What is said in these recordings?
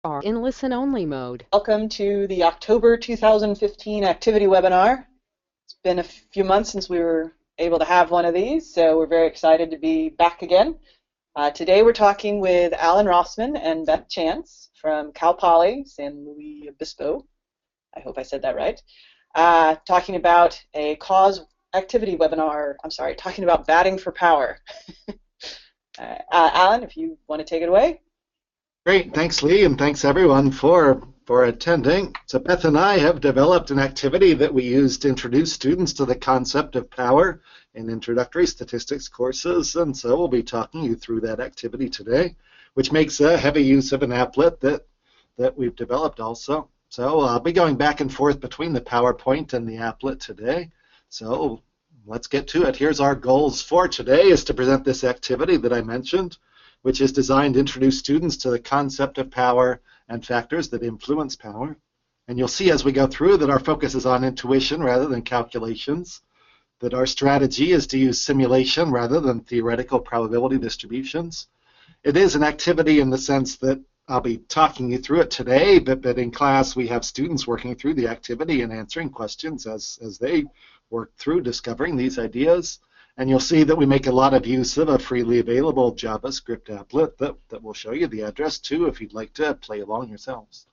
are in listen-only mode. Welcome to the October 2015 activity webinar. It's been a few months since we were able to have one of these, so we're very excited to be back again. Today we're talking with Allan Rossman and Beth from Cal Poly, San Luis Obispo. I hope I said that right. Talking about a cause activity webinar, talking about batting for power. Allan, if you want to take it away. Great, thanks Lee, and thanks everyone for attending. So Beth and I have developed an activity that we use to introduce students to the concept of power in introductory statistics courses, and so we'll be talking you through that activity today, which makes a heavy use of an applet that we've developed also. So I'll be going back and forth between the PowerPoint and the applet today. So let's get to it. Here's our goals for today: is to present this activity that I mentioned, which is designed to introduce students to the concept of power and factors that influence power. And you'll see as we go through that our focus is on intuition rather than calculations, that our strategy is to use simulation rather than theoretical probability distributions. It is an activity in the sense that I'll be talking you through it today, but in class we have students working through the activity and answering questions as they work through discovering these ideas. And you'll see that we make a lot of use of a freely available JavaScript applet that will show you the address to if you'd like to play along yourselves.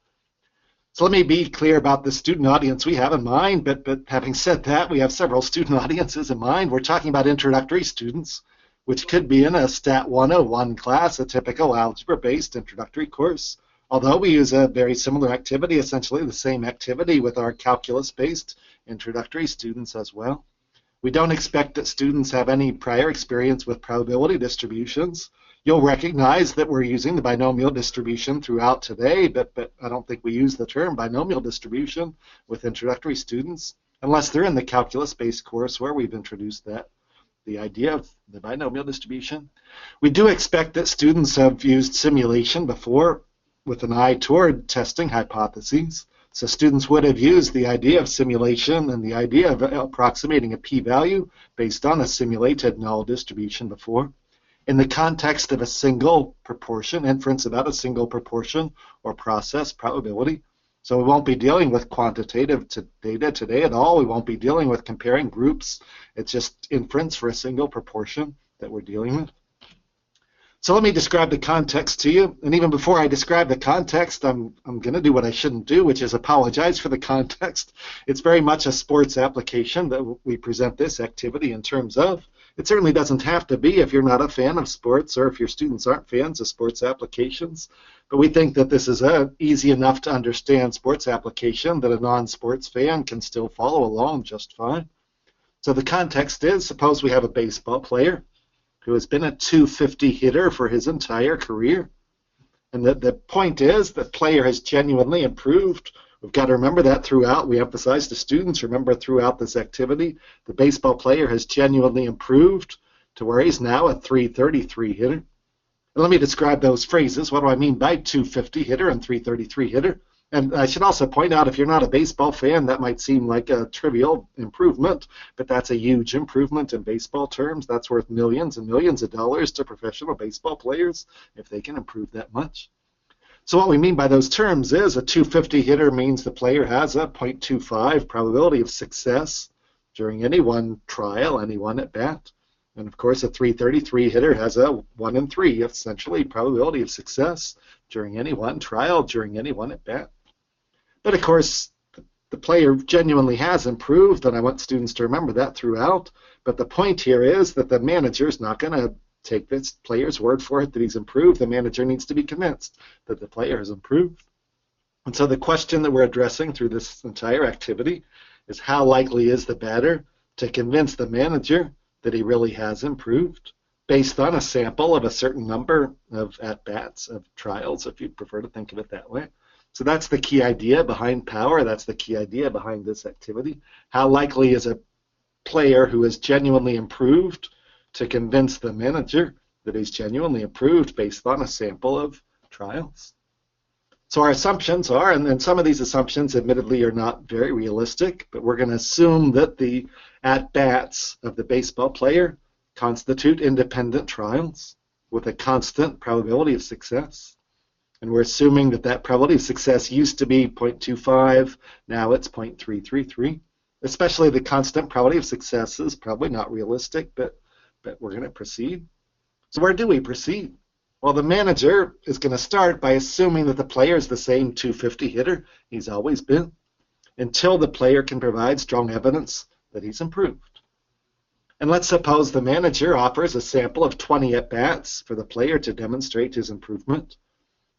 So let me be clear about the student audience we have in mind, but having said that, we have several student audiences in mind. We're talking about introductory students, which could be in a Stat 101 class, a typical algebra-based introductory course, although we use a very similar activity, essentially the same activity, with our calculus-based introductory students as well. We don't expect that students have any prior experience with probability distributions. You'll recognize that we're using the binomial distribution throughout today, but I don't think we use the term binomial distribution with introductory students, unless they're in the calculus-based course where we've introduced the idea of the binomial distribution. We do expect that students have used simulation before with an eye toward testing hypotheses. So students would have used the idea of simulation and the idea of approximating a p-value based on a simulated null distribution before, in the context of a single proportion, inference about a single proportion or process probability. So we won't be dealing with quantitative data today at all. We won't be dealing with comparing groups. It's just inference for a single proportion that we're dealing with. So let me describe the context to you. And even before I describe the context, I'm going to do what I shouldn't do, which is apologize for the context. It's very much a sports application that we present this activity in terms of. It certainly doesn't have to be if you're not a fan of sports or if your students aren't fans of sports applications. But we think that this is an easy enough to understand sports application that a non-sports fan can still follow along just fine. So the context is, suppose we have a baseball player who has been a 250 hitter for his entire career. And the point is that player has genuinely improved. We've got to remember that throughout. We emphasize to students, remember throughout this activity, the baseball player has genuinely improved to where he's now a 333 hitter. And let me describe those phrases. What do I mean by 250 hitter and 333 hitter? And I should also point out, if you're not a baseball fan, that might seem like a trivial improvement, but that's a huge improvement in baseball terms. That's worth millions and millions of dollars to professional baseball players if they can improve that much. So what we mean by those terms is a 250 hitter means the player has a 0.25 probability of success during any one trial, any one at bat. And of course, a 333 hitter has a 1 in 3, essentially, probability of success during any one trial, during any one at bat. But of course, the player genuinely has improved, and I want students to remember that throughout. But the point here is that the manager is not going to take this player's word for it that he's improved. The manager needs to be convinced that the player has improved. And so the question that we're addressing through this entire activity is, how likely is the batter to convince the manager that he really has improved based on a sample of a certain number of at-bats, of trials, if you'd prefer to think of it that way. So that's the key idea behind power. That's the key idea behind this activity. How likely is a player who has genuinely improved to convince the manager that he's genuinely improved based on a sample of trials? So our assumptions are, and some of these assumptions admittedly are not very realistic, but we're going to assume that the at-bats of the baseball player constitute independent trials with a constant probability of success. And we're assuming that that probability of success used to be 0.25, now it's 0.333. Especially the constant probability of success is probably not realistic, but we're going to proceed. So where do we proceed? Well, the manager is going to start by assuming that the player is the same 250 hitter he's always been, until the player can provide strong evidence that he's improved. And let's suppose the manager offers a sample of 20 at-bats for the player to demonstrate his improvement.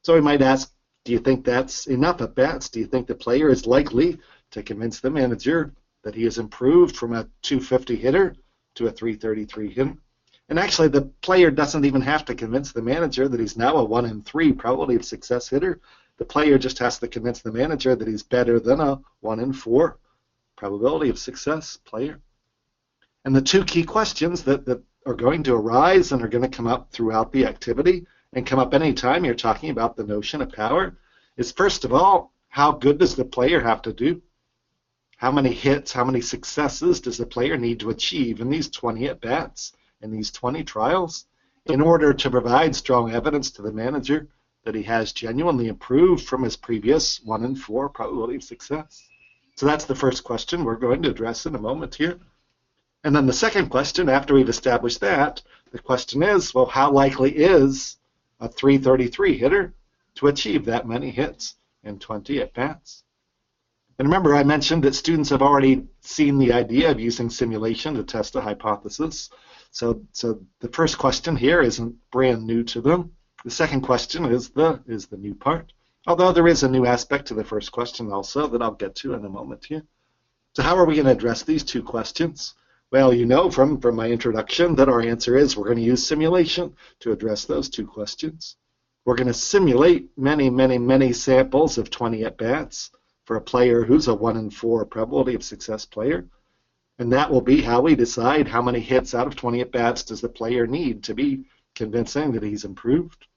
So we might ask, do you think that's enough at-bats? Do you think the player is likely to convince the manager that he has improved from a 250 hitter to a 333 hitter? And actually, the player doesn't even have to convince the manager that he's now a 1 in 3 probability of success hitter. The player just has to convince the manager that he's better than a 1 in 4 probability of success player. And the two key questions that are going to arise and are going to come up throughout the activity and come up anytime you're talking about the notion of power is, first of all, how good does the player have to do? How many hits, how many successes does the player need to achieve in these 20 at-bats, in these 20 trials, in order to provide strong evidence to the manager that he has genuinely improved from his previous 1 in 4 probability of success? So that's the first question we're going to address in a moment here. And then the second question, after we've established that, the question is, well, how likely is a 333 hitter to achieve that many hits in 20 at-bats? And remember, I mentioned that students have already seen the idea of using simulation to test a hypothesis. So the first question here isn't brand new to them. The second question is the new part, although there is a new aspect to the first question also that I'll get to in a moment here. So how are we going to address these two questions? Well, you know from my introduction that our answer is we're going to use simulation to address those two questions. We're going to simulate many samples of 20 at-bats for a player who's a 1 in 4 probability of success player. And that will be how we decide how many hits out of 20 at-bats does the player need to be convincing that he's improved.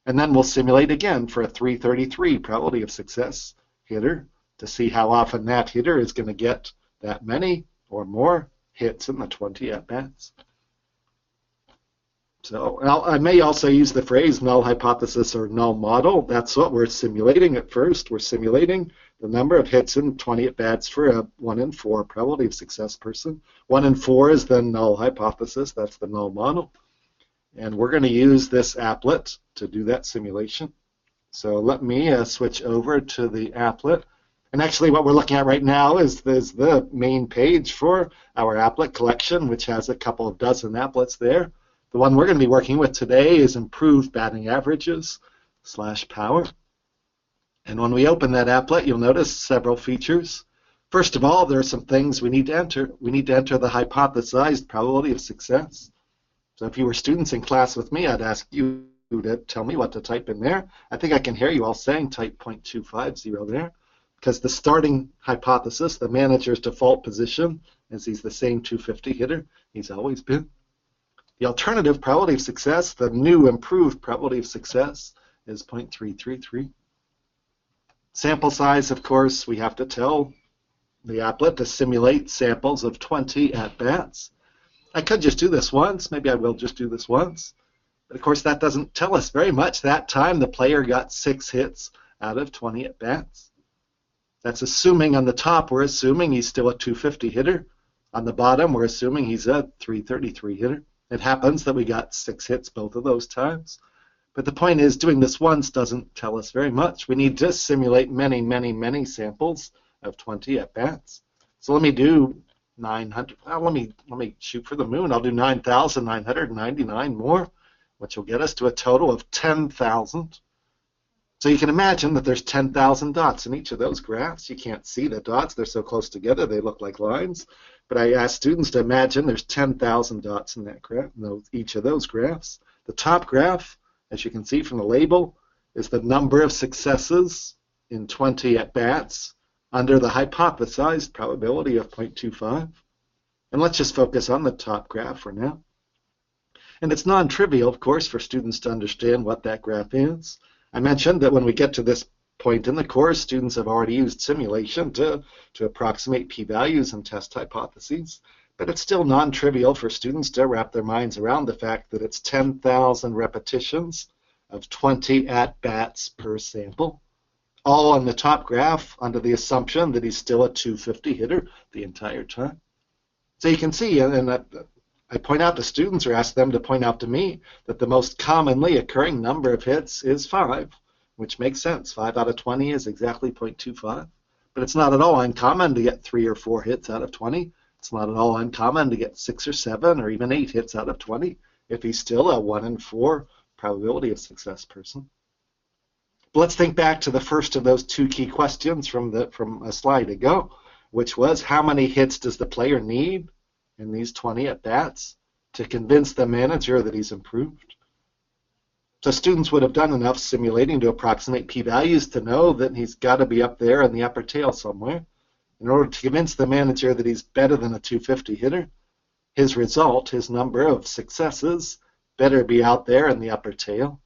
And then we'll simulate again for a 333 probability of success hitter to see how often that hitter is going to get that many or more hits in the 20 at-bats. So I may also use the phrase null hypothesis or null model. That's what we're simulating at first. We're simulating the number of hits in 20 at-bats for a 1 in 4 probability of success person. 1 in 4 is the null hypothesis. That's the null model. And we're going to use this applet to do that simulation. So let me switch over to the applet. And actually what we're looking at right now is the main page for our applet collection, which has a couple of dozen applets there. The one we're going to be working with today is improved batting averages / power. And when we open that applet, you'll notice several features. First of all, there are some things we need to enter. We need to enter the hypothesized probability of success. So if you were students in class with me, I'd ask you to tell me what to type in there. I think I can hear you all saying type 0.250 there, because the starting hypothesis, the manager's default position, is he's the same 250 hitter he's always been. The alternative probability of success, the new improved probability of success, is 0.333. Sample size, of course, we have to tell the applet to simulate samples of 20 at-bats. I could just do this once. Maybe I will just do this once. But of course, that doesn't tell us very much. That time, the player got 6 hits out of 20 at-bats. That's assuming on the top, we're assuming he's still a 250 hitter. On the bottom, we're assuming he's a 333 hitter. It happens that we got 6 hits both of those times. But the point is, doing this once doesn't tell us very much. We need to simulate many samples of 20 at-bats. So let me do 900. Let me shoot for the moon. I'll do 9,999 more, which will get us to a total of 10,000. So you can imagine that there's 10,000 dots in each of those graphs. You can't see the dots. They're so close together, they look like lines. But I asked students to imagine there's 10,000 dots in that graph, each of those graphs. The top graph, as you can see from the label, is the number of successes in 20 at-bats under the hypothesized probability of 0.25. And let's just focus on the top graph for now. And it's non-trivial, of course, for students to understand what that graph is. I mentioned that when we get to this point in the course, students have already used simulation to approximate p-values and test hypotheses. But it's still non-trivial for students to wrap their minds around the fact that it's 10,000 repetitions of 20 at-bats per sample, all on the top graph under the assumption that he's still a 250 hitter the entire time. So you can see, and I point out to students or ask them to point out to me that the most commonly occurring number of hits is 5, which makes sense. 5 out of 20 is exactly 0.25. But it's not at all uncommon to get 3 or 4 hits out of 20. It's not at all uncommon to get 6 or 7 or even 8 hits out of 20 if he's still a 1 in 4 probability of success person. But let's think back to the first of those 2 key questions from a slide ago, which was how many hits does the player need in these 20 at-bats to convince the manager that he's improved? So students would have done enough simulating to approximate p-values to know that he's got to be up there in the upper tail somewhere. In order to convince the manager that he's better than a 250 hitter, his result, his number of successes, better be out there in the upper tail,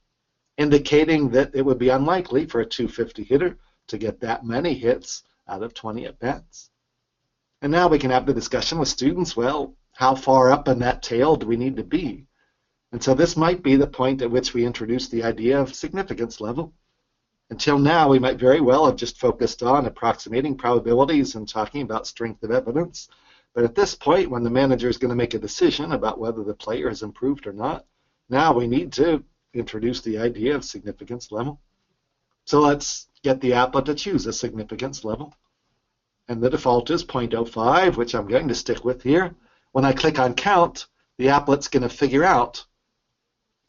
indicating that it would be unlikely for a 250 hitter to get that many hits out of 20 at-bats. And now we can have the discussion with students, well, how far up in that tail do we need to be? And so this might be the point at which we introduce the idea of significance level. Until now, we might very well have just focused on approximating probabilities and talking about strength of evidence. But at this point, when the manager is going to make a decision about whether the player has improved or not, now we need to introduce the idea of significance level. So let's get the applet to choose a significance level. And the default is 0.05, which I'm going to stick with here. When I click on count, the applet's going to figure out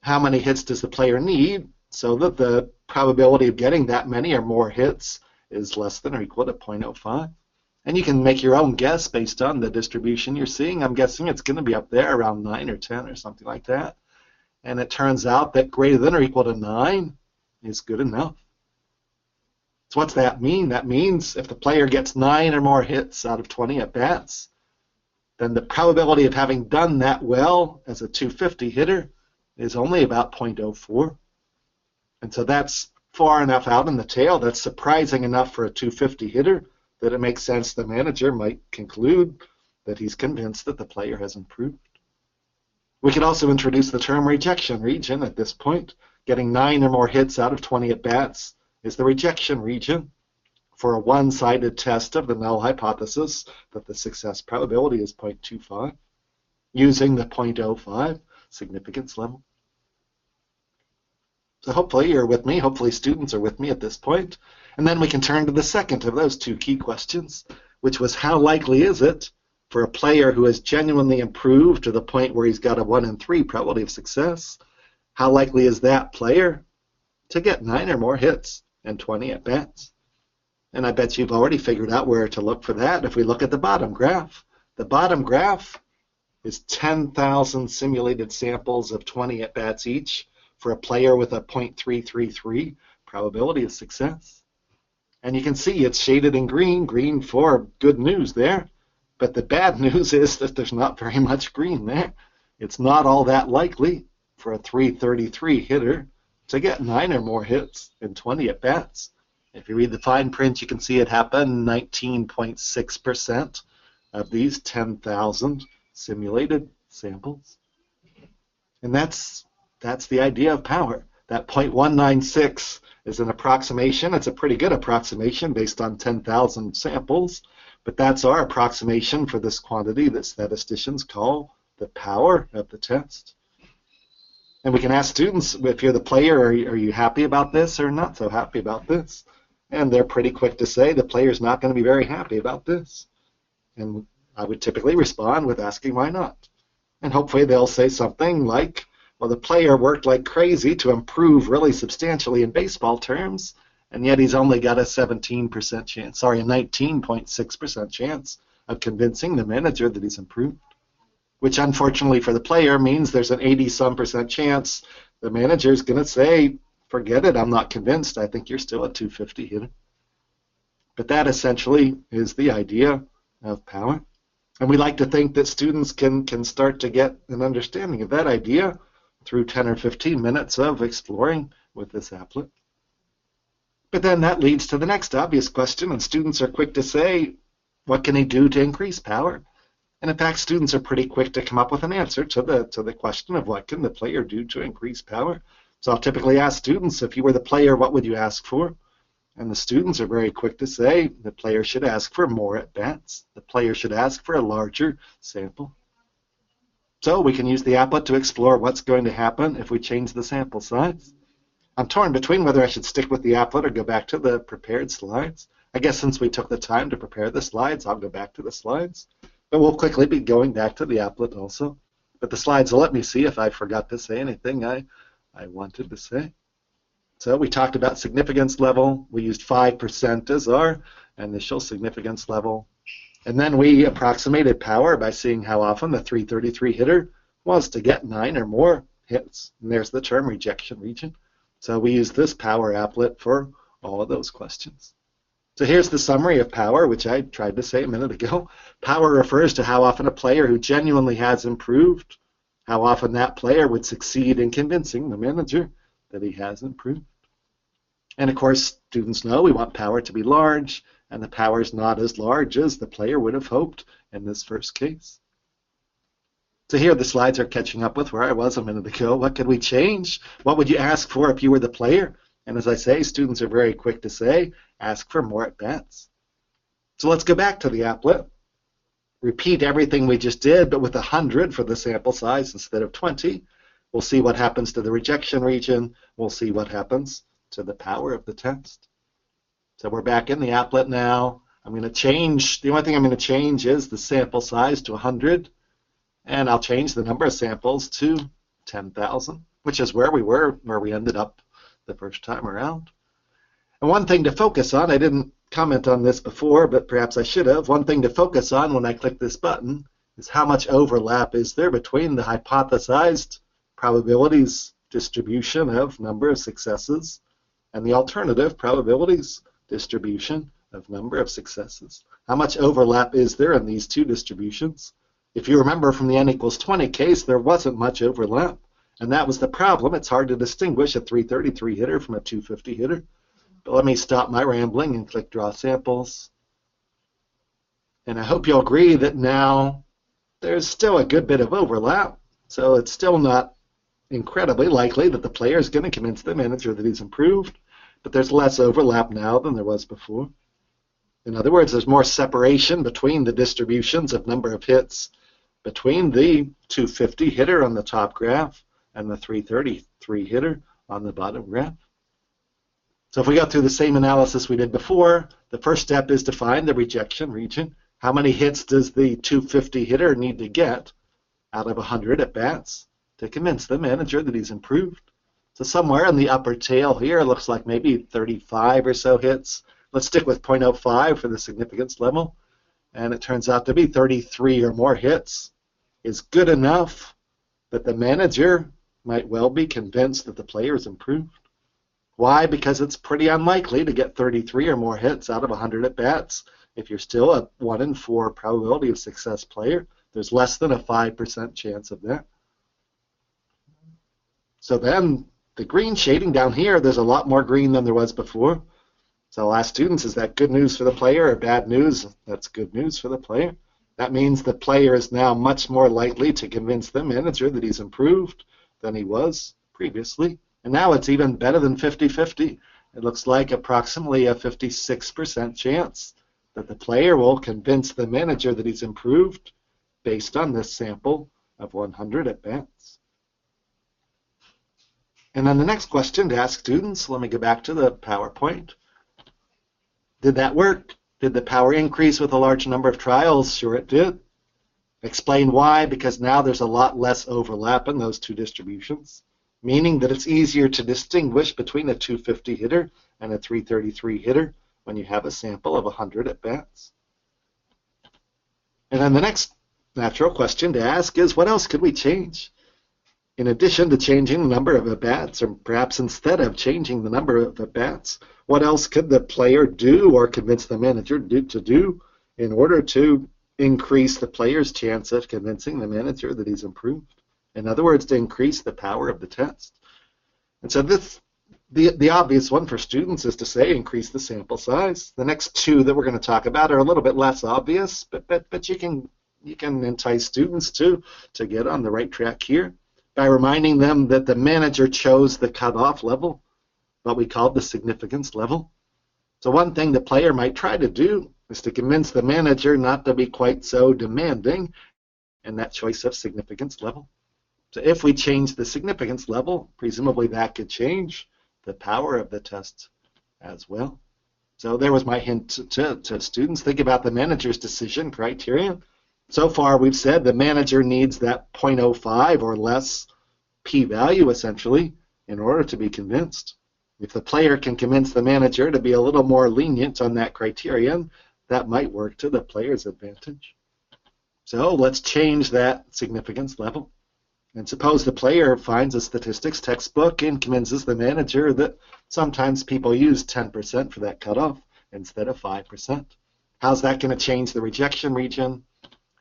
how many hits does the player need so that the probability of getting that many or more hits is less than or equal to 0.05. And you can make your own guess based on the distribution you're seeing. I'm guessing it's going to be up there around 9 or 10 or something like that. And it turns out that greater than or equal to 9 is good enough. So what's that mean? That means if the player gets 9 or more hits out of 20 at-bats, then the probability of having done that well as a 250 hitter is only about 0.04. And so that's far enough out in the tail, that's surprising enough for a 250 hitter that it makes sense the manager might conclude that he's convinced that the player has improved. We could also introduce the term rejection region at this point. Getting 9 or more hits out of 20 at-bats is the rejection region for a one-sided test of the null hypothesis that the success probability is 0.25 using the 0.05 significance level. So hopefully you're with me, hopefully students are with me at this point. And then we can turn to the second of those 2 key questions, which was how likely is it for a player who has genuinely improved to the point where he's got a 1 in 3 probability of success, how likely is that player to get 9 or more hits and 20 at-bats? And I bet you've already figured out where to look for that if we look at the bottom graph. The bottom graph is 10,000 simulated samples of 20 at-bats each for a player with a 0.333 probability of success. And you can see it's shaded in green, green for good news there. But the bad news is that there's not very much green there. It's not all that likely for a 333 hitter to get 9 or more hits in 20 at-bats. If you read the fine print, you can see it happen 19.6% of these 10,000 simulated samples. And that's the idea of power. That 0.196 is an approximation. It's a pretty good approximation based on 10,000 samples, but that's our approximation for this quantity that statisticians call the power of the test. And we can ask students, if you're the player, are you happy about this or not so happy about this? And they're pretty quick to say the player's not going to be very happy about this. And I would typically respond with asking why not. And hopefully they'll say something like, well, the player worked like crazy to improve really substantially in baseball terms, and yet he's only got a 17% chance, sorry, a 19.6% chance of convincing the manager that he's improved, which unfortunately for the player means there's an 80-some% chance the manager's going to say, forget it, I'm not convinced, I think you're still a 250 hitter. But that essentially is the idea of power. And we like to think that students can start to get an understanding of that idea through 10 or 15 minutes of exploring with this applet. But then that leads to the next obvious question, and students are quick to say, what can they do to increase power? And in fact, students are pretty quick to come up with an answer to the question of what can the player do to increase power. So I'll typically ask students, if you were the player, what would you ask for? And the students are very quick to say the player should ask for more at-bats. The player should ask for a larger sample. So we can use the applet to explore what's going to happen if we change the sample size. I'm torn between whether I should stick with the applet or go back to the prepared slides. I guess since we took the time to prepare the slides, I'll go back to the slides. But we'll quickly be going back to the applet also. But the slides will let me see if I forgot to say anything I wanted to say. So we talked about significance level. We used 5% as our initial significance level. And then we approximated power by seeing how often the 333 hitter was to get 9 or more hits. And there's the term rejection region. So we use this power applet for all of those questions. So here's the summary of power, which I tried to say a minute ago. Power refers to how often a player who genuinely has improved, how often that player would succeed in convincing the manager that he has improved. And of course, students know we want power to be large, and the power is not as large as the player would have hoped in this first case. So here the slides are catching up with where I was a minute ago. What could we change? What would you ask for if you were the player? And as I say, students are very quick to say, ask for more at-bats. So let's go back to the applet. Repeat everything we just did, but with 100 for the sample size instead of 20. We'll see what happens to the rejection region. We'll see what happens to the power of the test. So we're back in the applet now. I'm going to change, the only thing I'm going to change is the sample size to 100, and I'll change the number of samples to 10,000, which is where we were, where we ended up the first time around. And one thing to focus on, I didn't comment on this before, but perhaps I should have. One thing to focus on when I click this button is how much overlap is there between the hypothesized probabilities distribution of number of successes and the alternative probabilities distribution of number of successes. How much overlap is there in these two distributions? If you remember from the n equals 20 case, there wasn't much overlap, and that was the problem. It's hard to distinguish a 333 hitter from a 250 hitter. But let me stop my rambling and click Draw Samples. And I hope you'll agree that now there's still a good bit of overlap, so it's still not incredibly likely that the player is going to convince the manager that he's improved, but there's less overlap now than there was before. In other words, there's more separation between the distributions of number of hits between the 250 hitter on the top graph and the 333 hitter on the bottom graph. So if we go through the same analysis we did before, the first step is to find the rejection region. How many hits does the 250 hitter need to get out of 100 at-bats to convince the manager that he's improved? So somewhere in the upper tail here, it looks like maybe 35 or so hits. Let's stick with 0.05 for the significance level. And it turns out to be 33 or more hits is good enough that the manager might well be convinced that the player is improved. Why? Because it's pretty unlikely to get 33 or more hits out of 100 at-bats. If you're still a 1 in 4 probability of success player, there's less than a 5% chance of that. So then the green shading down here, there's a lot more green than there was before. So I'll ask students, is that good news for the player or bad news? That's good news for the player. That means the player is now much more likely to convince the manager that he's improved than he was previously. And now it's even better than 50-50. It looks like approximately a 56% chance that the player will convince the manager that he's improved based on this sample of 100 at-bats. And then the next question to ask students, let me go back to the PowerPoint. Did that work? Did the power increase with a large number of trials? Sure it did. Explain why, because now there's a lot less overlap in those two distributions, meaning that it's easier to distinguish between a 250 hitter and a 333 hitter when you have a sample of 100 at-bats. And then the next natural question to ask is, what else could we change? In addition to changing the number of at-bats, or perhaps instead of changing the number of at-bats, what else could the player do or convince the manager to do in order to increase the player's chance of convincing the manager that he's improved? In other words, to increase the power of the test. And so the obvious one for students is to say increase the sample size. The next two that we're going to talk about are a little bit less obvious, but you can entice students to get on the right track here. by reminding them that the manager chose the cutoff level, what we call the significance level. So one thing the player might try to do is to convince the manager not to be quite so demanding in that choice of significance level. So if we change the significance level, presumably that could change the power of the test as well. So there was my hint to students. Think about the manager's decision criterion. So far we've said the manager needs that 0.05 or less p-value essentially in order to be convinced. If the player can convince the manager to be a little more lenient on that criterion, that might work to the player's advantage. So let's change that significance level. And suppose the player finds a statistics textbook and convinces the manager that sometimes people use 10% for that cutoff instead of 5%. How's that going to change the rejection region?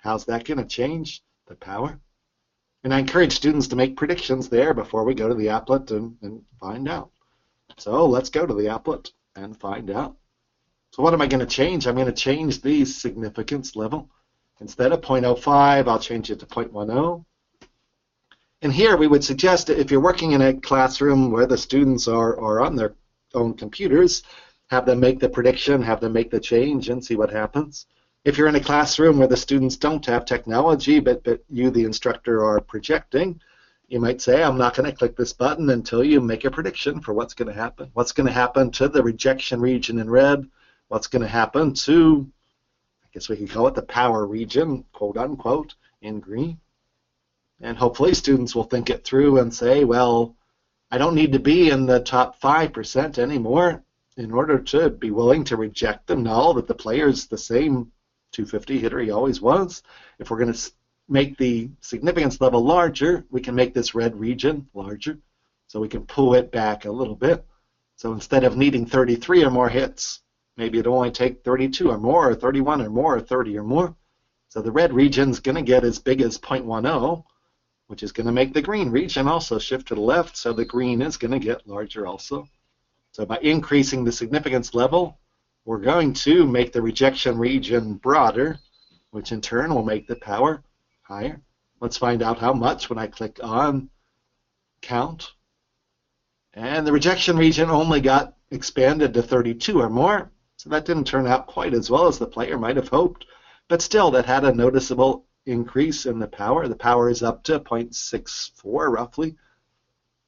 How's that going to change the power? And I encourage students to make predictions there before we go to the applet and find out. So let's go to the applet and find out. So what am I going to change? I'm going to change the significance level. Instead of 0.05, I'll change it to 0.10. And here we would suggest that if you're working in a classroom where the students are on their own computers, have them make the prediction, have them make the change, and see what happens. If you're in a classroom where the students don't have technology, but you, the instructor, are projecting, you might say, I'm not going to click this button until you make a prediction for what's going to happen. What's going to happen to the rejection region in red? What's going to happen to, I guess we could call it the power region, quote unquote, in green? And hopefully students will think it through and say, well, I don't need to be in the top 5% anymore in order to be willing to reject the null that the player's the same 250 hitter he always was. If we're going to make the significance level larger, we can make this red region larger. So we can pull it back a little bit. So instead of needing 33 or more hits, maybe it'll only take 32 or more, or 31 or more, or 30 or more. So the red region's going to get as big as 0.10, which is going to make the green region also shift to the left, so the green is going to get larger also. So by increasing the significance level, we're going to make the rejection region broader, which in turn will make the power higher. Let's find out how much when I click on count. And the rejection region only got expanded to 32 or more, so that didn't turn out quite as well as the player might have hoped. But still, that had a noticeable increase in the power. The power is up to 0.64 roughly.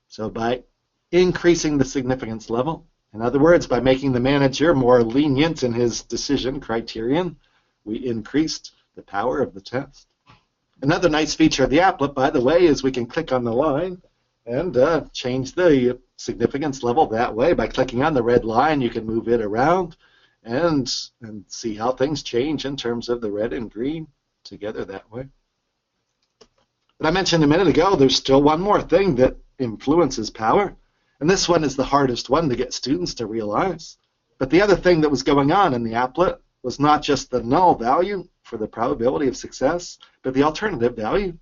So by increasing the significance level, in other words, by making the manager more lenient in his decision criterion, we increased the power of the test. Another nice feature of the applet, by the way, is we can click on the line and change the significance level that way. By clicking on the red line, you can move it around and see how things change in terms of the red and green together that way. But I mentioned a minute ago, there's still one more thing that influences power, and this one is the hardest one to get students to realize. But the other thing that was going on in the applet was not just the null value for the probability of success, but the alternative value.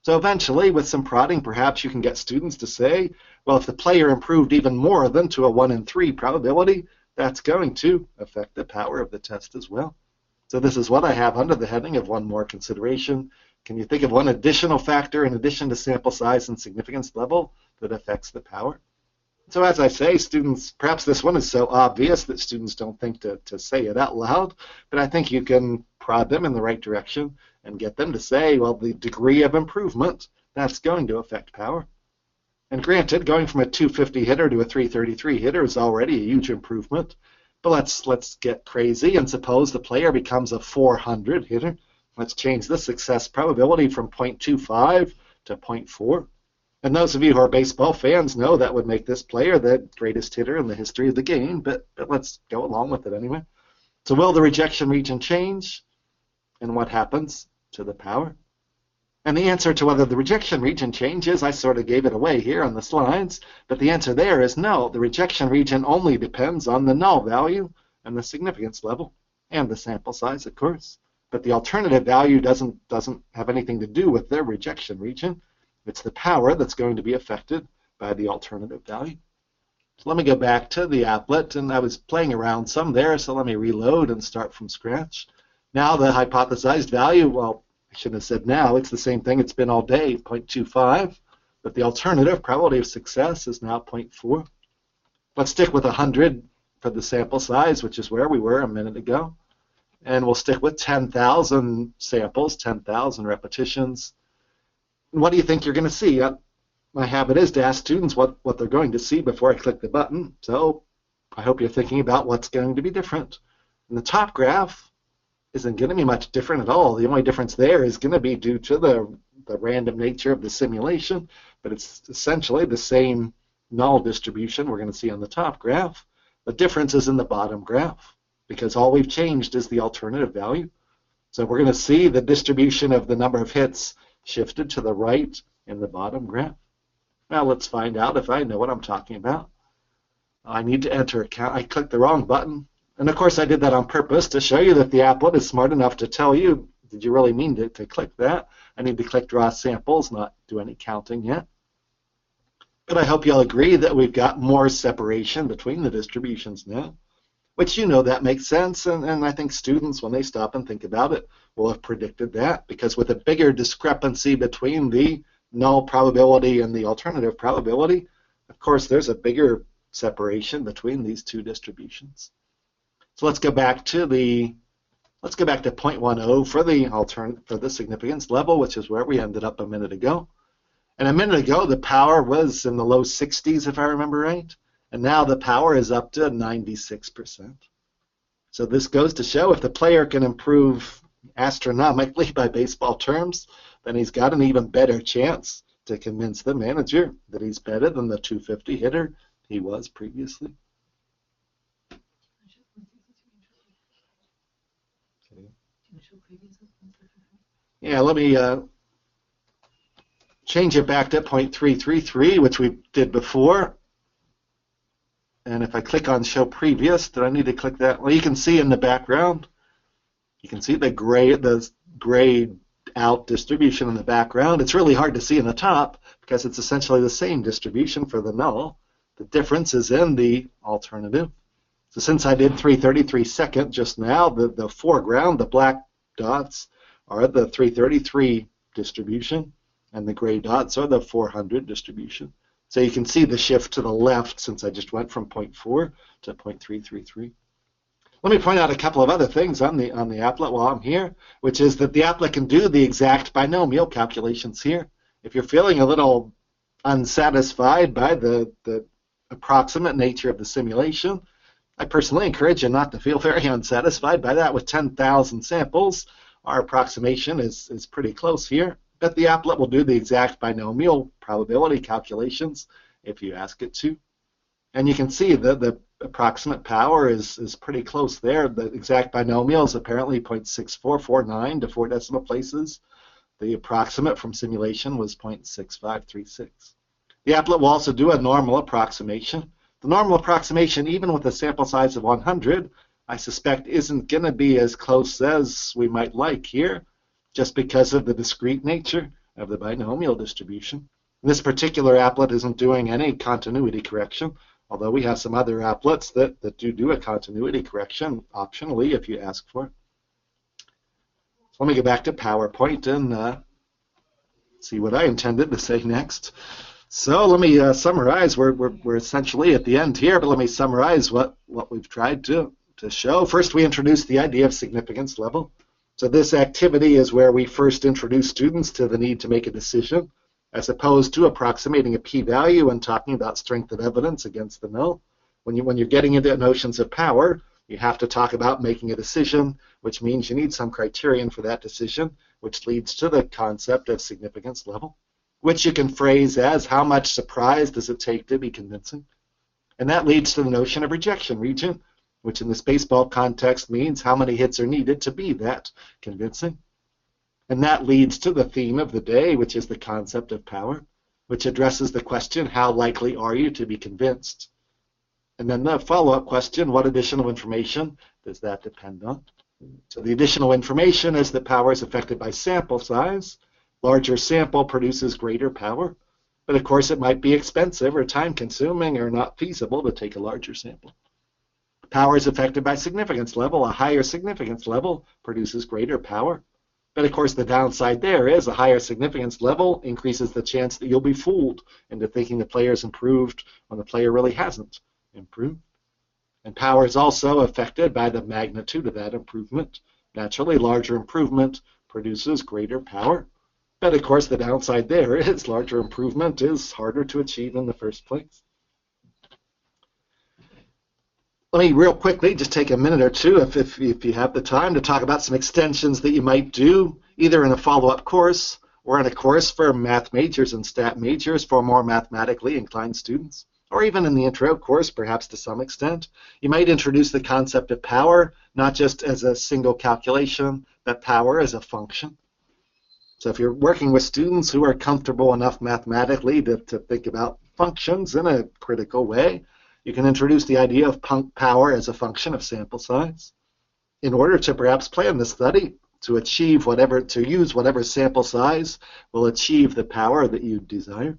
So eventually, with some prodding, perhaps you can get students to say, well, if the player improved even more than to a 1 in 3 probability, that's going to affect the power of the test as well. So this is what I have under the heading of one more consideration. Can you think of one additional factor in addition to sample size and significance level that affects the power? So as I say, students, perhaps this one is so obvious that students don't think to say it out loud, but I think you can prod them in the right direction and get them to say, well, the degree of improvement, that's going to affect power. And granted, going from a 250 hitter to a 333 hitter is already a huge improvement, but let's get crazy and suppose the player becomes a 400 hitter. Let's change the success probability from 0.25 to 0.4. And those of you who are baseball fans know that would make this player the greatest hitter in the history of the game, but let's go along with it anyway. So will the rejection region change? And what happens to the power? And the answer to whether the rejection region changes, I sort of gave it away here on the slides, but the answer there is no. The rejection region only depends on the null value and the significance level, and the sample size, of course. But the alternative value doesn't have anything to do with the rejection region. It's the power that's going to be affected by the alternative value. So let me go back to the applet, and I was playing around some there, so let me reload and start from scratch. Now the hypothesized value, well, I shouldn't have said now, it's the same thing it's been all day, 0.25. but the alternative probability of success is now 0.4. Let's stick with 100 for the sample size, which is where we were a minute ago. And we'll stick with 10,000 samples, 10,000 repetitions. And what do you think you're going to see? My habit is to ask students what they're going to see before I click the button. So I hope you're thinking about what's going to be different. And the top graph isn't going to be much different at all. The only difference there is going to be due to the random nature of the simulation, but it's essentially the same null distribution we're going to see on the top graph. The difference is in the bottom graph, because all we've changed is the alternative value. So we're going to see the distribution of the number of hits shifted to the right in the bottom graph. Now let's find out if I know what I'm talking about. I need to enter a count. I clicked the wrong button. And of course I did that on purpose to show you that the applet is smart enough to tell you, did you really mean to click that? I need to click draw samples, not do any counting yet. But I hope you'll agree that we've got more separation between the distributions now, which you know that makes sense, and I think students, when they stop and think about it, will have predicted that, because with a bigger discrepancy between the null probability and the alternative probability, of course there's a bigger separation between these two distributions. So let's go back to 0.10 for the significance level, which is where we ended up a minute ago. And a minute ago, the power was in the low 60s, if I remember right. And now the power is up to 96%. So this goes to show if the player can improve astronomically by baseball terms, then he's got an even better chance to convince the manager that he's better than the 250 hitter he was previously. Yeah, let me change it back to 0.333, which we did before. And if I click on Show Previous, do I need to click that? Well, you can see in the background, you can see the grayed out distribution in the background. It's really hard to see in the top because it's essentially the same distribution for the null. The difference is in the alternative. So since I did 333 second just now, the foreground, the black dots, are the 333 distribution, and the gray dots are the 400 distribution. So you can see the shift to the left since I just went from 0.4 to 0.333. Let me point out a couple of other things on the applet while I'm here, which is that the applet can do the exact binomial calculations here. If you're feeling a little unsatisfied by the approximate nature of the simulation, I personally encourage you not to feel very unsatisfied by that. With 10,000 samples, our approximation is pretty close here. But the applet will do the exact binomial probability calculations if you ask it to. And you can see that the approximate power is pretty close there. The exact binomial is apparently 0.6449 to 4 decimal places. The approximate from simulation was 0.6536. The applet will also do a normal approximation. The normal approximation, even with a sample size of 100, I suspect isn't going to be as close as we might like here, just because of the discrete nature of the binomial distribution. This particular applet isn't doing any continuity correction, although we have some other applets that do a continuity correction optionally if you ask for it. So let me go back to PowerPoint and see what I intended to say next. So let me summarize. We're essentially at the end here, but let me summarize what we've tried to show. First, we introduced the idea of significance level. So this activity is where we first introduce students to the need to make a decision, as opposed to approximating a p-value and talking about strength of evidence against the null. When you're getting into notions of power, you have to talk about making a decision, which means you need some criterion for that decision, which leads to the concept of significance level, which you can phrase as how much surprise does it take to be convincing. And that leads to the notion of rejection region, which in this baseball context means how many hits are needed to be that convincing. And that leads to the theme of the day, which is the concept of power, which addresses the question, how likely are you to be convinced? And then the follow-up question, what additional information does that depend on? So the additional information is that power is affected by sample size. Larger sample produces greater power, but of course it might be expensive or time-consuming or not feasible to take a larger sample. Power is affected by significance level. A higher significance level produces greater power. But of course, the downside there is a higher significance level increases the chance that you'll be fooled into thinking the player's improved when the player really hasn't improved. And power is also affected by the magnitude of that improvement. Naturally, larger improvement produces greater power. But of course, the downside there is larger improvement is harder to achieve in the first place. Let me real quickly just take a minute or two, if you have the time, to talk about some extensions that you might do, either in a follow-up course or in a course for math majors and stat majors for more mathematically inclined students, or even in the intro course, perhaps to some extent. You might introduce the concept of power, not just as a single calculation, but power as a function. So if you're working with students who are comfortable enough mathematically to think about functions in a critical way, you can introduce the idea of power as a function of sample size in order to perhaps plan the study to achieve to use whatever sample size will achieve the power that you desire.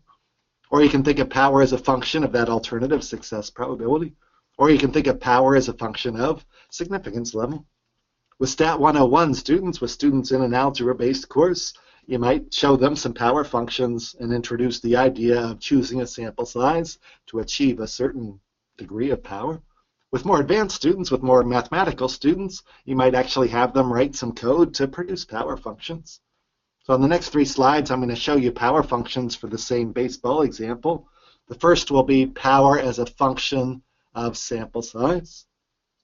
Or you can think of power as a function of that alternative success probability. Or you can think of power as a function of significance level. With Stat 101 students, with students in an algebra-based course, you might show them some power functions and introduce the idea of choosing a sample size to achieve a certain degree of power. With more advanced students, with more mathematical students, you might actually have them write some code to produce power functions. So on the next 3 slides, I'm going to show you power functions for the same baseball example. The first will be power as a function of sample size.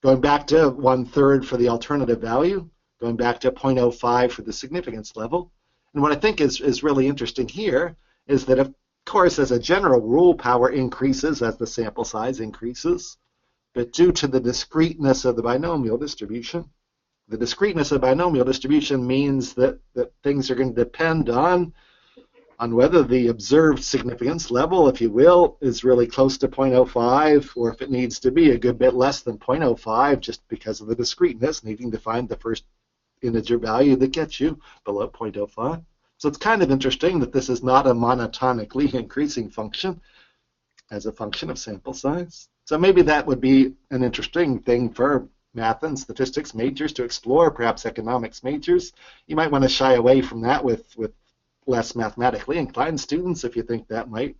Going back to 1/3 for the alternative value, going back to 0.05 for the significance level. And what I think is really interesting here is that, of course, as a general rule, power increases as the sample size increases. But due to the discreteness of the binomial distribution, the discreteness of binomial distribution means that things are going to depend on whether the observed significance level, if you will, is really close to 0.05, or if it needs to be a good bit less than 0.05 just because of the discreteness, needing to find the first integer value that gets you below 0.05. So it's kind of interesting that this is not a monotonically increasing function as a function of sample size. So maybe that would be an interesting thing for math and statistics majors to explore, perhaps economics majors. You might want to shy away from that with less mathematically inclined students if you think that might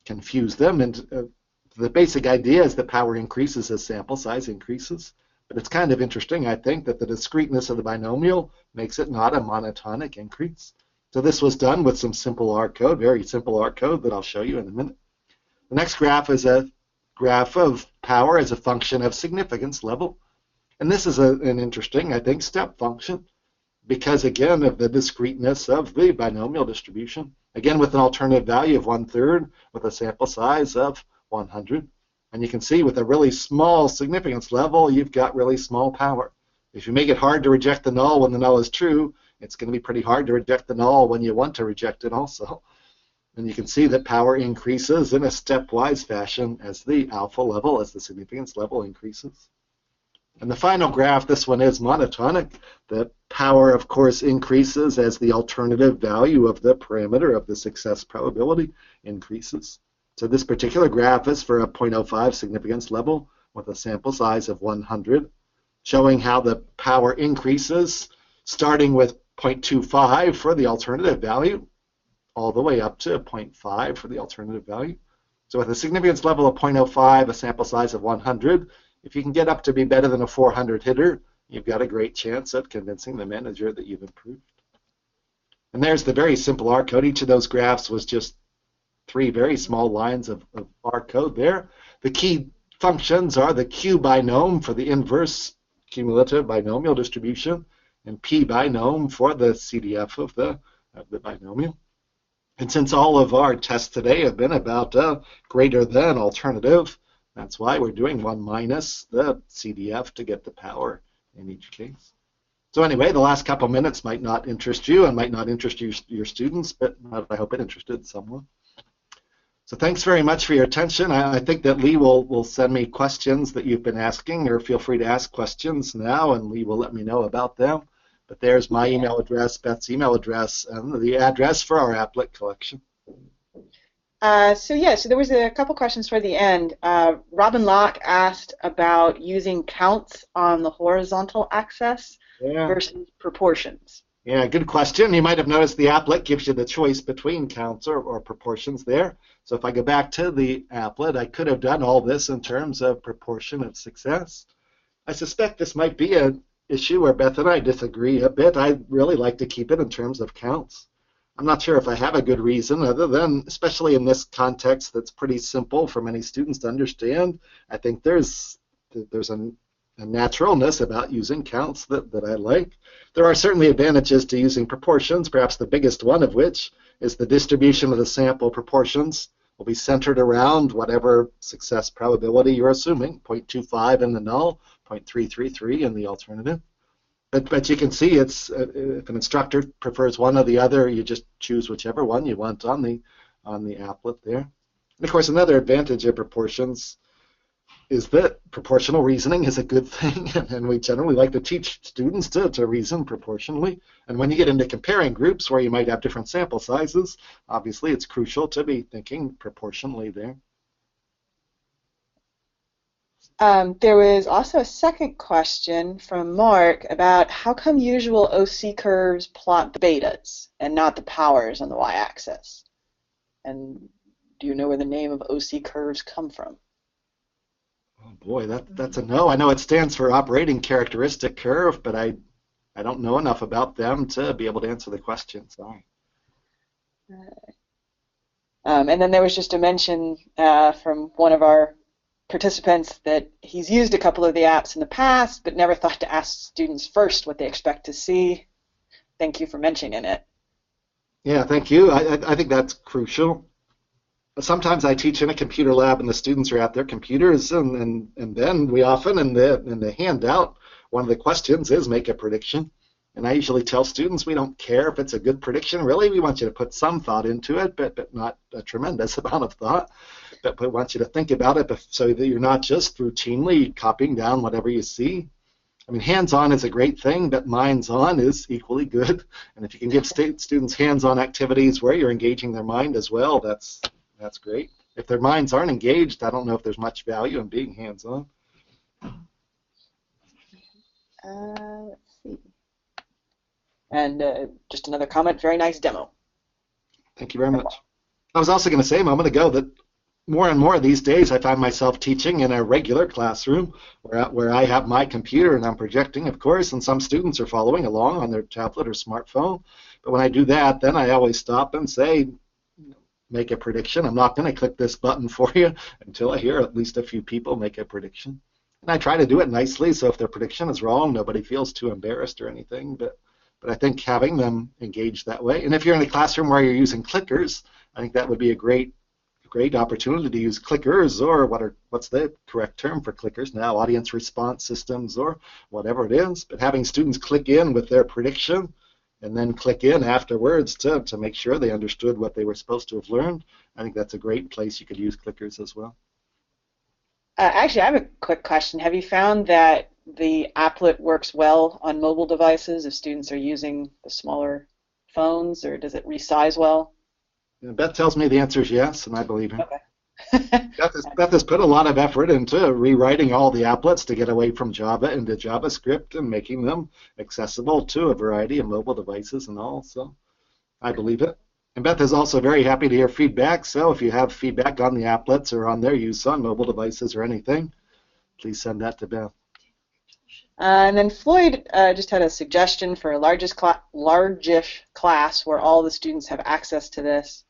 confuse them. And the basic idea is that power increases as sample size increases. But it's kind of interesting, I think, that the discreteness of the binomial makes it not a monotonic increase. So this was done with some simple R code, very simple R code that I'll show you in a minute. The next graph is a graph of power as a function of significance level. And this is an interesting, I think, step function because, again, of the discreteness of the binomial distribution. Again, with an alternative value of 1/3 with a sample size of 100. And you can see with a really small significance level, you've got really small power. If you make it hard to reject the null when the null is true, it's going to be pretty hard to reject the null when you want to reject it also. And you can see that power increases in a stepwise fashion as the alpha level, as the significance level increases. And the final graph, this one is monotonic. The power, of course, increases as the alternative value of the parameter of the success probability increases. So this particular graph is for a 0.05 significance level with a sample size of 100, showing how the power increases, starting with 0.25 for the alternative value, all the way up to 0.5 for the alternative value. So with a significance level of 0.05, a sample size of 100, if you can get up to be better than a 400 hitter, you've got a great chance of convincing the manager that you've improved. And there's the very simple R code. Each of those graphs was just 3 very small lines of R code there. The key functions are the Q binom for the inverse cumulative binomial distribution and P binom for the CDF of the binomial. And since all of our tests today have been about greater than alternative, that's why we're doing 1 minus the CDF to get the power in each case. So anyway, the last couple minutes might not interest you and might not interest your students, but I hope it interested someone. So thanks very much for your attention. I think that Lee will send me questions that you've been asking, or feel free to ask questions now, and Lee will let me know about them. But there's my email address, Beth's email address, and the address for our applet collection. So there was a couple questions for the end. Robin Locke asked about using counts on the horizontal axis versus proportions. Yeah, good question. You might have noticed the applet gives you the choice between counts or proportions there. So if I go back to the applet, I could have done all this in terms of proportion of success. I suspect this might be an issue where Beth and I disagree a bit. I really like to keep it in terms of counts. I'm not sure if I have a good reason other than, especially in this context that's pretty simple for many students to understand, I think there's a naturalness about using counts that I like. There are certainly advantages to using proportions, perhaps the biggest one of which is the distribution of the sample proportions will be centered around whatever success probability you're assuming, 0.25 in the null, 0.333 in the alternative. But you can see it's if an instructor prefers one or the other, you just choose whichever one you want on the applet there. And of course, another advantage of proportions is that proportional reasoning is a good thing, and we generally like to teach students to reason proportionally. And when you get into comparing groups where you might have different sample sizes, obviously it's crucial to be thinking proportionally there. There was also a second question from Mark about how come usual OC curves plot the betas and not the powers on the y-axis? And do you know where the name of OC curves come from? Oh boy, that's a no. I know it stands for operating characteristic curve, but I don't know enough about them to be able to answer the question. Sorry. And then there was just a mention from one of our participants that he's used a couple of the apps in the past, but never thought to ask students first what they expect to see. Thank you for mentioning it. Yeah, thank you. I think that's crucial. Sometimes I teach in a computer lab and the students are at their computers, and then we often, in the handout, one of the questions is make a prediction. And I usually tell students we don't care if it's a good prediction. Really, we want you to put some thought into it, but not a tremendous amount of thought. But we want you to think about it so that you're not just routinely copying down whatever you see. I mean, hands-on is a great thing, but minds-on is equally good. And if you can give students hands-on activities where you're engaging their mind as well, that's great. If their minds aren't engaged, I don't know if there's much value in being hands-on. Let's see. And just another comment, very nice demo. Thank you very much. I was also going to say a moment ago that more and more these days I find myself teaching in a regular classroom where I have my computer and I'm projecting, of course, and some students are following along on their tablet or smartphone. But when I do that, then I always stop and say, make a prediction. I'm not going to click this button for you until I hear at least a few people make a prediction. And I try to do it nicely, so if their prediction is wrong, nobody feels too embarrassed or anything. But I think having them engage that way, and if you're in a classroom where you're using clickers, I think that would be a great opportunity to use clickers, or what's the correct term for clickers now, audience response systems or whatever it is. But having students click in with their prediction and then click in afterwards to make sure they understood what they were supposed to have learned, I think that's a great place you could use clickers as well. Actually, I have a quick question. Have you found that the applet works well on mobile devices if students are using the smaller phones, or does it resize well? Beth tells me the answer is yes, and I believe her. Okay. Beth has put a lot of effort into rewriting all the applets to get away from Java into JavaScript and making them accessible to a variety of mobile devices and all, so I believe it. And Beth is also very happy to hear feedback, so if you have feedback on the applets or on their use on mobile devices or anything, please send that to Beth. And then Floyd just had a suggestion for a largish class where all the students have access to this.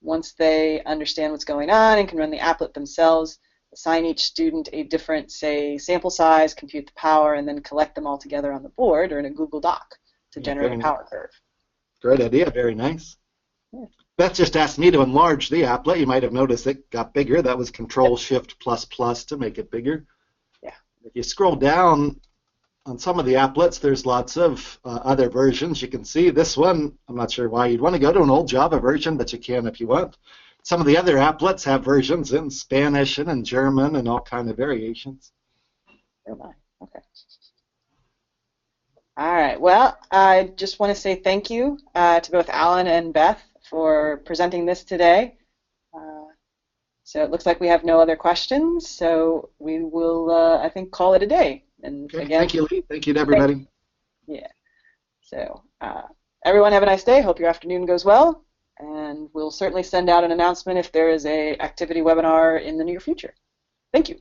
Once they understand what's going on and can run the applet themselves, assign each student a different, say, sample size, compute the power, and then collect them all together on the board or in a Google Doc to generate a power curve. Great idea, very nice. Yeah. Beth just asked me to enlarge the applet. You might have noticed it got bigger. That was Control-Shift++ to make it bigger. Yeah. If you scroll down on some of the applets, there's lots of other versions. You can see this one, I'm not sure why you'd want to go to an old Java version, but you can if you want. Some of the other applets have versions in Spanish and in German and all kind of variations. Oh my, okay. All right, well, I just want to say thank you to both Allan and Beth for presenting this today. So it looks like we have no other questions, so we will, I think, call it a day. And okay, again, thank you, Lee. Thank you to everybody. Yeah. So everyone have a nice day. Hope your afternoon goes well. And we'll certainly send out an announcement if there is a activity webinar in the near future. Thank you.